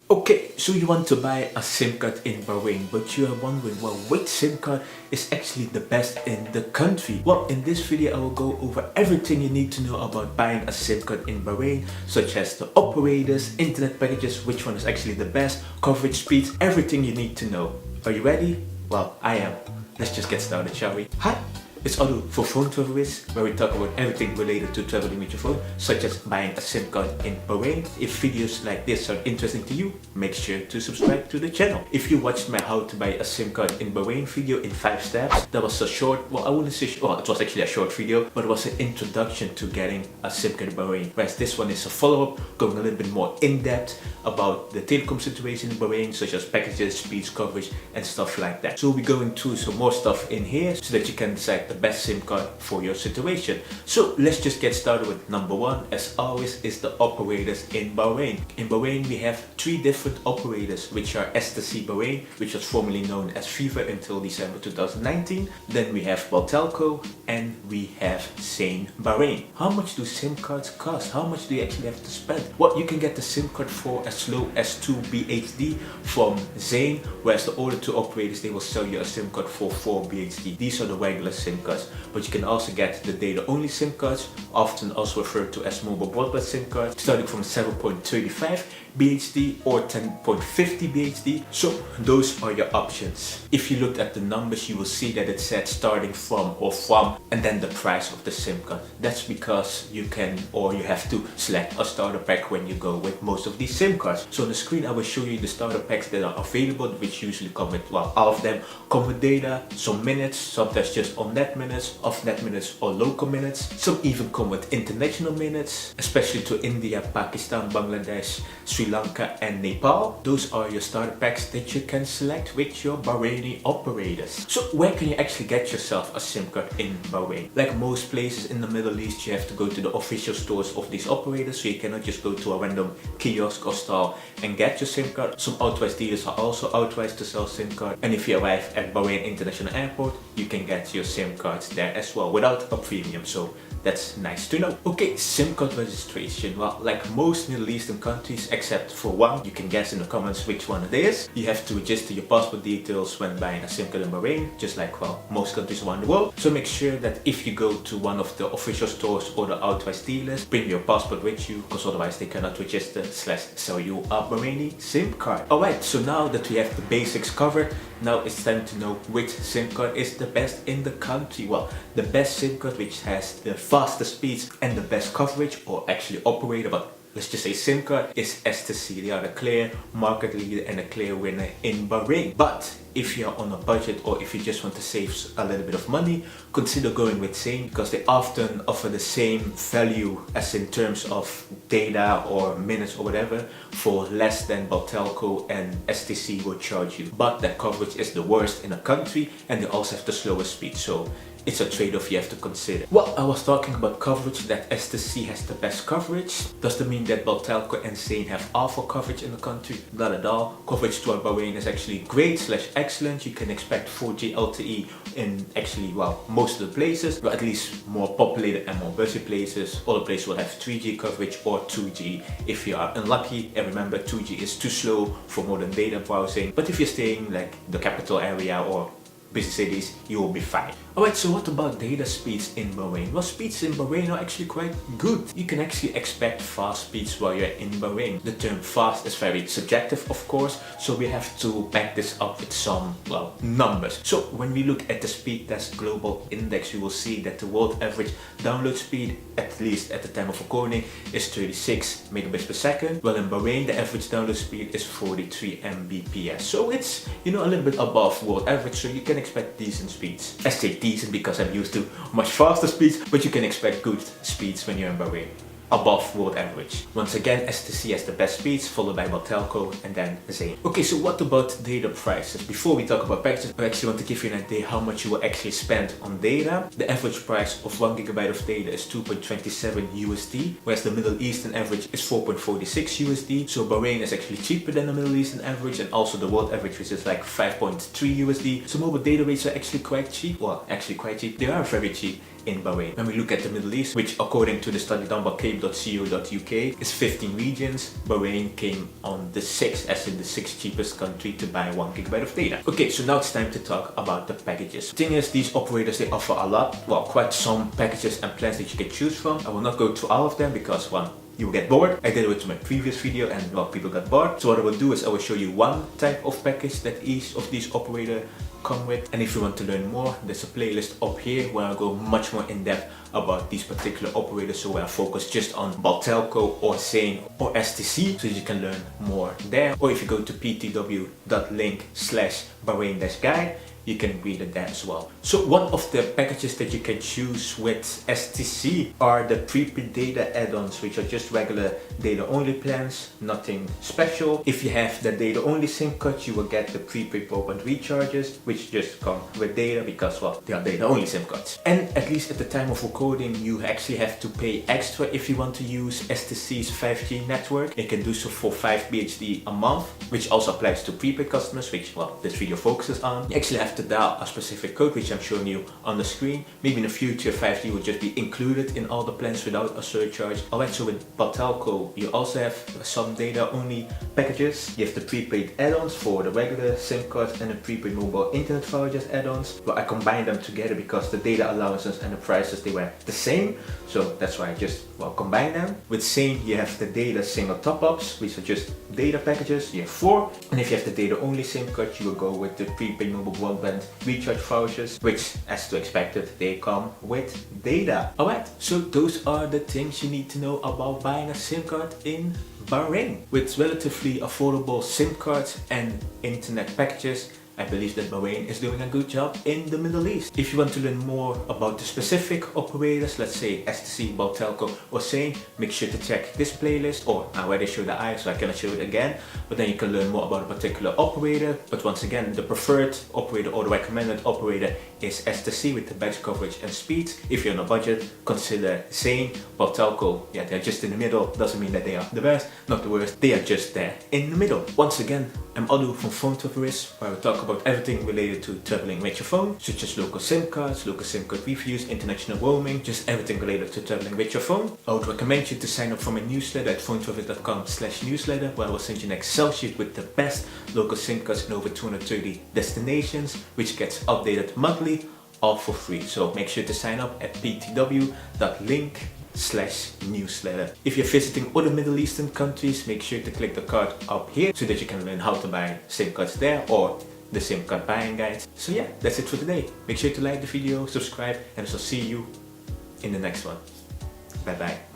Okay, so you want to buy a SIM card in Bahrain, but you are wondering, well, which SIM card is actually the best in the country? Well, in this video I will go over everything you need to know about buying a SIM card in Bahrain, such as the operators, internet packages, which one is actually the best, coverage speeds, everything you need to know. Are you ready? Well, I am. Let's just get started, shall we? Hi! It's Auto for Phone Travelers, where we talk about everything related to traveling with your phone, such as buying a SIM card in Bahrain. If videos like this are interesting to you, make sure to subscribe to the channel. If you watched my how to buy a SIM card in Bahrain video in 5 steps, that was a short, well, I wouldn't say, well, it was actually a short video, but it was an introduction to getting a SIM card in Bahrain. Whereas this one is a follow-up, going a little bit more in-depth about the telecom situation in Bahrain, such as packages, speeds, coverage, and stuff like that. So we'll be going through some more stuff in here so that you can decide the best SIM card for your situation. So let's just get started with number one, as always, is the operators in Bahrain. In Bahrain we have 3 different operators, which are STC Bahrain, which was formerly known as Fever until December 2019. Then we have Batelco and we have Zain Bahrain. How much do SIM cards cost? How much do you actually have to spend? Well, you can get the SIM card for as low as 2 BHD from Zain, whereas the other 2 operators, they will sell you a SIM card for 4 BHD. These are the regular SIM cards. But you can also get the data-only SIM cards, often also referred to as mobile broadband SIM cards, starting from 7.35 BHD or 10.50 BHD. So those are your options. If you looked at the numbers, you will see that it said starting from or from and then the price of the SIM card. That's because you can or you have to select a starter pack when you go with most of these SIM cards. So on the screen I will show you the starter packs that are available, which usually come with, well, all of them come with data, some minutes, sometimes just on net minutes, off net minutes or local minutes. Some even come with international minutes, especially to India, Pakistan, Bangladesh, Sri Lanka and Nepal. Those are your starter packs that you can select with your Bahraini operators. So where can you actually get yourself a SIM card in Bahrain? Like most places in the Middle East, you have to go to the official stores of these operators, so you cannot just go to a random kiosk or stall and get your SIM card. Some authorized dealers are also authorized to sell SIM card, and if you arrive at Bahrain International Airport, you can get your SIM cards there as well without a premium. So that's nice to know. Okay, SIM card registration. Well, like most Middle Eastern countries, except for one, you can guess in the comments which one it is. You have to register your passport details when buying a SIM card in Bahrain, just like, well, most countries around the world. So make sure that if you go to one of the official stores or the authorized dealers, bring your passport with you, because otherwise they cannot register / sell you a Bahraini SIM card. Alright, so now that we have the basics covered, now it's time to know which SIM card is the best in the country. Well, the best SIM card which has the fastest speeds and the best coverage, or actually operator, but let's just say SIM card, is STC. They are the clear market leader and a clear winner in Bahrain. But if you're on a budget or if you just want to save a little bit of money, consider going with Zain, because they often offer the same value as in terms of data or minutes or whatever for less than Batelco and STC will charge you. But their coverage is the worst in the country and they also have the slowest speed. So it's a trade-off you have to consider. Well, I was talking about coverage, that STC has the best coverage. Does that mean that Batelco and Zain have awful coverage in the country? Not at all. Coverage throughout Bahrain is actually great / excellent. You can expect 4G LTE in actually, well, most of the places, but at least more populated and more busy places. Other places will have 3G coverage or 2G if you are unlucky. And remember, 2G is too slow for modern data browsing. But if you're staying like the capital area or busy cities, you will be fine. Alright, so what about data speeds in Bahrain? Well, speeds in Bahrain are actually quite good. You can actually expect fast speeds while you're in Bahrain. The term fast is very subjective, of course, so we have to back this up with some, well, numbers. So when we look at the Speed Test Global Index, you will see that the world average download speed, at least at the time of recording, is 36 megabits per second. Well, in Bahrain, the average download speed is 43 Mbps. So it's, you know, a little bit above world average, so you can expect decent speeds. I say decent because I'm used to much faster speeds, but you can expect good speeds when you're in Bahrain, above world average. Once again, STC has the best speeds, followed by Batelco and then Zain. Okay, so what about data prices? Before we talk about packages, I actually want to give you an idea how much you will actually spend on data. The average price of 1 gigabyte of data is 2.27 USD, whereas the Middle Eastern average is 4.46 USD. So Bahrain is actually cheaper than the Middle Eastern average, and also the world average, which is like 5.3 USD. So mobile data rates are actually quite cheap. Well, actually quite cheap. They are very cheap. in Bahrain. When we look at the Middle East, which according to the study done by cape.co.uk is 15 regions, Bahrain came on the 6th, as in the 6th cheapest country to buy 1 GB of data. Okay, so now it's time to talk about the packages. The thing is, these operators, they offer a lot, well, quite some packages and plans that you can choose from. I will not go through all of them because, one, you will get bored. I did it with my previous video and, well, people got bored. So what I will do is I will show you one type of package that each of these operators come with. And if you want to learn more, there's a playlist up here where I go much more in depth about these particular operators. So where I focus just on Batelco or Zain or STC, so you can learn more there. Or if you go to ptw.link/Bahrain-guide, you can read it there as well. So one of the packages that you can choose with STC are the prepaid data add-ons, which are just regular data only plans, nothing special. If you have the data only SIM card, you will get the prepaid broadband recharges, which just come with data because, well, they are data only SIM cards. And at least at the time of recording, you actually have to pay extra if you want to use STC's 5G network. You can do so for 5 BHD a month, which also applies to prepaid customers, which, well, this video focuses on. You actually have to dial a specific code, which I'm showing you on the screen. Maybe in the future 5G will just be included in all the plans without a surcharge. Alright, so with Batelco you also have some data only packages. You have the prepaid add-ons for the regular SIM cards and the prepaid mobile internet vouchers add-ons. But I combined them together because the data allowances and the prices, they were the same, so that's why I just, well, combine them. With Zain you have the data single top-ups, which are just data packages. You have 4, and if you have the data only SIM card, you will go with the prepaid mobile broadband recharge vouchers, which, as to expected, they come with data. Alright, so those are the things you need to know about buying a SIM card in Bahrain. With relatively affordable SIM cards and internet packages, I believe that Bahrain is doing a good job in the Middle East. If you want to learn more about the specific operators, let's say STC, Batelco or Zain, make sure to check this playlist, or I already showed the eye so I cannot show it again, but then you can learn more about a particular operator. But once again, the preferred operator or the recommended operator is STC with the best coverage and speed. If you're on a budget, consider Zain. Batelco, yeah, they're just in the middle. Doesn't mean that they are the best, not the worst, they are just there in the middle. Once again, I'm Adu from Phone Tourist, where we talk about everything related to traveling with your phone, such as local SIM cards, local SIM card reviews, international roaming, just everything related to traveling with your phone. I would recommend you to sign up for my newsletter at phonetourist.com/newsletter, where I will send you an Excel sheet with the best local SIM cards in over 230 destinations, which gets updated monthly, all for free. So make sure to sign up at ptw.link/newsletter. If you're visiting other Middle Eastern countries, make sure to click the card up here so that you can learn how to buy SIM cards there, or the SIM card buying guides. So yeah, that's it for today. Make sure to like the video, subscribe, and I shall see you in the next one. Bye bye.